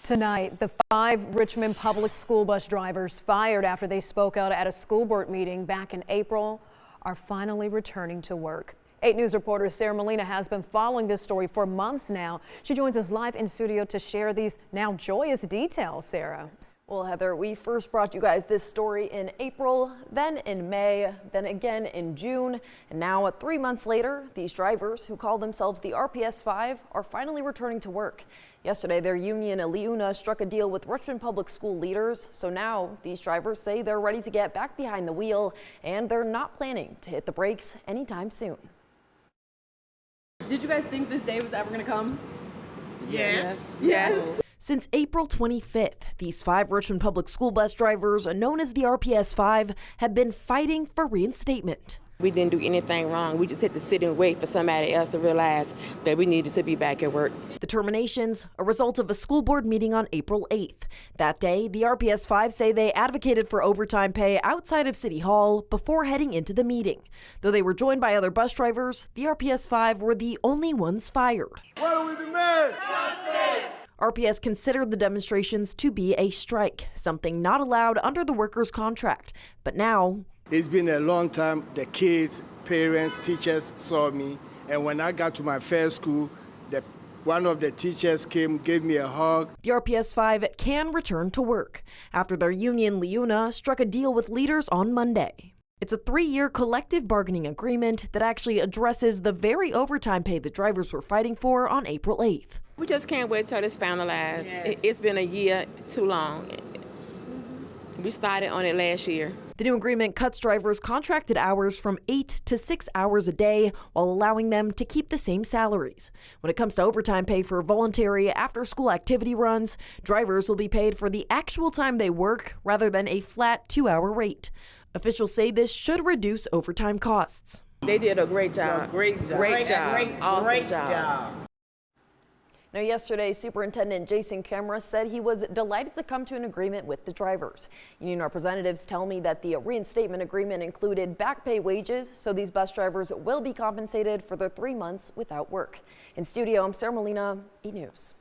Tonight, the 5 Richmond Public School bus drivers fired after they spoke out at a school board meeting back in April are finally returning to work. 8 News reporter Sarah Molina has been following this story for months now. She joins us live in studio to share these now joyous details. Sarah. Well, Heather, we first brought you guys this story in April, then in May, then again in June, and now 3 months later, these drivers who call themselves the RPS 5 are finally returning to work. Yesterday, their union, Liuna, struck a deal with Richmond Public School leaders, so now these drivers say they're ready to get back behind the wheel, and they're not planning to hit the brakes anytime soon. Did you guys think this day was ever going to come? Yes. Since April 25th, these 5 Richmond Public School bus drivers, known as the RPS 5, have been fighting for reinstatement. We didn't do anything wrong. We just had to sit and wait for somebody else to realize that we needed to be back at work. The terminations, a result of a school board meeting on April 8th. That day, the RPS 5 say they advocated for overtime pay outside of City Hall before heading into the meeting. Though they were joined by other bus drivers, the RPS 5 were the only ones fired. What do we demand? Justice! RPS considered the demonstrations to be a strike, something not allowed under the workers' contract. But now, it's been a long time. The kids, parents, teachers saw me. And when I got to my first school, one of the teachers came, gave me a hug. The RPS 5 can return to work after their union, Liuna, struck a deal with leaders on Monday. It's a 3-year collective bargaining agreement that actually addresses the very overtime pay the drivers were fighting for on April 8th. We just can't wait till it's finalized. Yes. It's been a year too long. We started on it last year. The new agreement cuts drivers' contracted hours from 8 to 6 hours a day while allowing them to keep the same salaries. When it comes to overtime pay for voluntary after-school activity runs, drivers will be paid for the actual time they work rather than a flat 2-hour rate. Officials say this should reduce overtime costs. They did a great job. Great job. Great job. Now, yesterday, Superintendent Jason Camera said he was delighted to come to an agreement with the drivers. Union representatives tell me that the reinstatement agreement included back pay wages, so these bus drivers will be compensated for their 3 months without work. In studio, I'm Sarah Molina, 8 News.